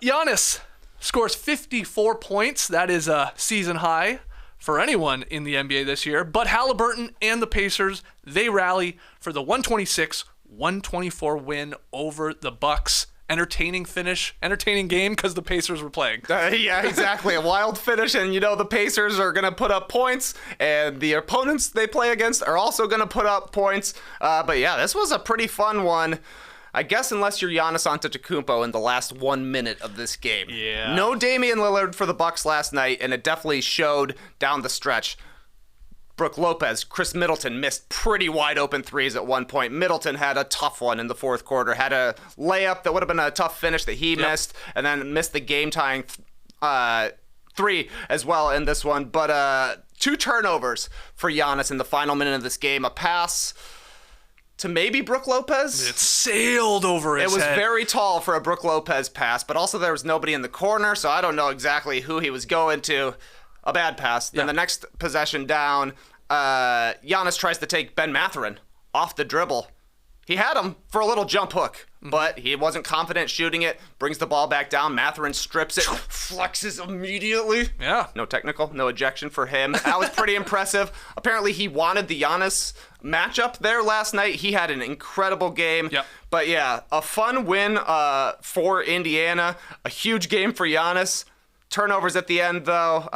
Giannis scores 54 points. That is a season high for anyone in the NBA this year. But Haliburton and the Pacers, they rally for the 126-124 win over the Bucks. Entertaining finish, entertaining game because the Pacers were playing. Yeah, exactly. A wild finish, and the Pacers are going to put up points, and the opponents they play against are also going to put up points. But yeah, this was a pretty fun one. I guess unless you're Giannis Antetokounmpo in the last 1 minute of this game. Yeah. No Damian Lillard for the Bucks last night, and it definitely showed down the stretch. Brook Lopez, Chris Middleton missed pretty wide open threes at one point. Middleton had a tough one in the fourth quarter, had a layup that would have been a tough finish that he missed, and then missed the game-tying three as well in this one. But 2 turnovers for Giannis in the final minute of this game. A pass to maybe Brook Lopez. It sailed over his head. It was head. very tall for a Brook Lopez pass, but also there was nobody in the corner, so I don't know exactly who he was going to. A bad pass. Then the next possession down, Giannis tries to take Ben Mathurin off the dribble. He had him for a little jump hook, but he wasn't confident shooting it. Brings the ball back down. Mathurin strips it, flexes immediately. Yeah. No technical, no ejection for him. That was pretty impressive. Apparently, he wanted the Giannis matchup there last night. He had an incredible game. Yep. But yeah, a fun win for Indiana. A huge game for Giannis. Turnovers at the end, though.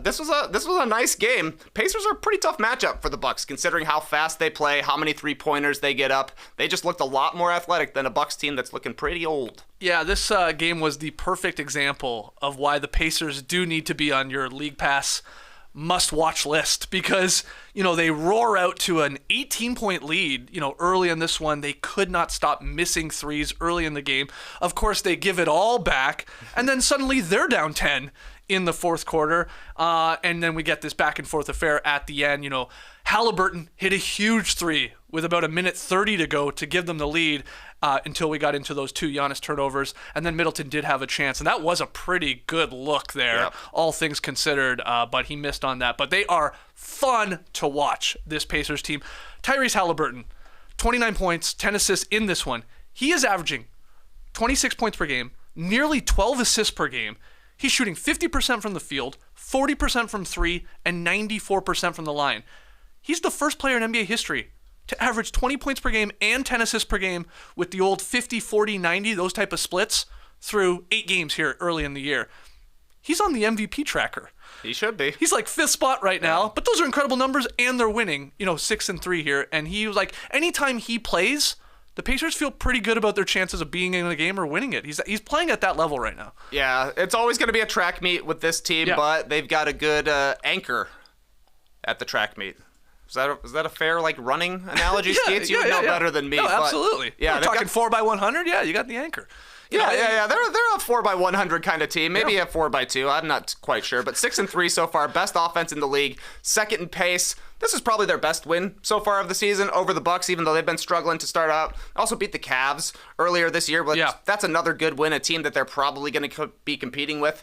This was a nice game. Pacers are a pretty tough matchup for the Bucks, considering how fast they play, how many three-pointers they get up. They just looked a lot more athletic than a Bucks team that's looking pretty old. Yeah, this game was the perfect example of why the Pacers do need to be on your League Pass must-watch list, because they roar out to an 18-point lead early in this one. They could not stop missing threes early in the game. Of course, they give it all back, and then suddenly they're down 10 in the fourth quarter, and then we get this back-and-forth affair at the end. Haliburton hit a huge three with about 1:30 to go to give them the lead, until we got into those 2 Giannis turnovers, and then Middleton did have a chance, and that was a pretty good look there, all things considered, but he missed on that. But they are fun to watch, this Pacers team. Tyrese Haliburton, 29 points, 10 assists in this one. He is averaging 26 points per game, nearly 12 assists per game. He's shooting 50% from the field, 40% from 3, and 94% from the line. He's the first player in NBA history to average 20 points per game and 10 assists per game with the old 50, 40, 90, those type of splits through 8 games here early in the year. He's on the MVP tracker. He should be. He's like 5th spot right now, but those are incredible numbers, and they're winning, 6-3 here. And he was like, anytime he plays, the Pacers feel pretty good about their chances of being in the game or winning it. He's playing at that level right now. Yeah, it's always going to be a track meet with this team, but they've got a good anchor at the track meet. Is that a fair running analogy, Skeets? You would know better than me. No, absolutely. Yeah, we're talking 4x100. Yeah, you got the anchor. Yeah. They're a 4x100 kind of team. Maybe a 4x2. I'm not quite sure. But 6-3 so far. Best offense in the league. Second in pace. This is probably their best win so far of the season over the Bucks, even though they've been struggling to start out. Also beat the Cavs earlier this year, but that's another good win. A team that they're probably going to be competing with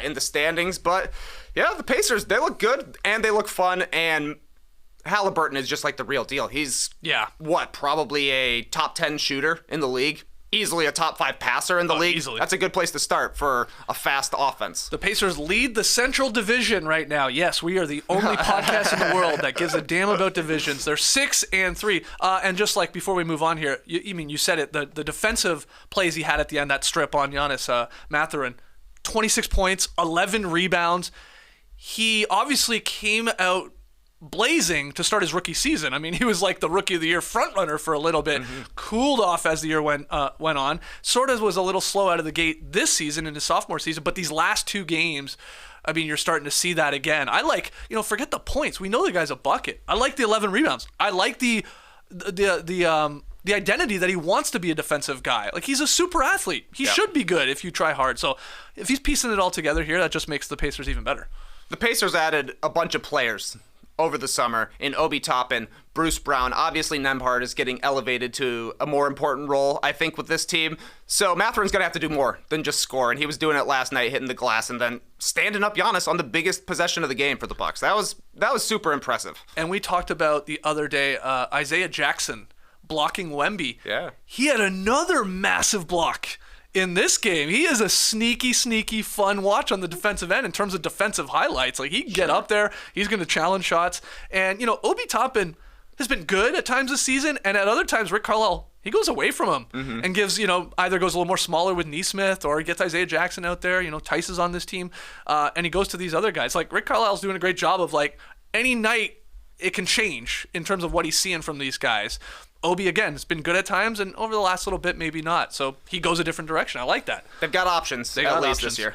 in the standings. But yeah, the Pacers, they look good and they look fun, and Haliburton is just like the real deal. He's, probably a top 10 shooter in the league. Easily a top 5 passer in the league. Easily. That's a good place to start for a fast offense. The Pacers lead the Central Division right now. Yes, we are the only podcast in the world that gives a damn about divisions. They're 6-3. And just like before we move on here, you said it, the defensive plays he had at the end, that strip on Giannis Mathurin, 26 points, 11 rebounds. He obviously came out blazing to start his rookie season. I mean, he was like the rookie of the year frontrunner for a little bit, cooled off as the year went on, sort of was a little slow out of the gate this season in his sophomore season, but these last 2 games, I mean, you're starting to see that again. I like, forget the points. We know the guy's a bucket. I like the 11 rebounds. I like the identity that he wants to be a defensive guy. Like, he's a super athlete. He should be good if you try hard. So if he's piecing it all together here, that just makes the Pacers even better. The Pacers added a bunch of players over the summer in Obi Toppin, Bruce Brown. Obviously, Nembhard is getting elevated to a more important role, I think, with this team. So Mathurin's going to have to do more than just score, and he was doing it last night, hitting the glass and then standing up Giannis on the biggest possession of the game for the Bucks. That was super impressive. And we talked about the other day Isaiah Jackson blocking Wemby. Yeah. He had another massive block in this game, he is a sneaky, fun watch on the defensive end in terms of defensive highlights. Like, he can get up there. He's going to challenge shots. And, Obi Toppin has been good at times this season, and at other times, Rick Carlisle, he goes away from him and gives, either goes a little more smaller with Neesmith or gets Isaiah Jackson out there. Tice is on this team, and he goes to these other guys. Like, Rick Carlisle's doing a great job of, like, any night it can change in terms of what he's seeing from these guys. Obi, again, has been good at times, and over the last little bit, maybe not. So he goes a different direction. I like that. They've got options, at least this year.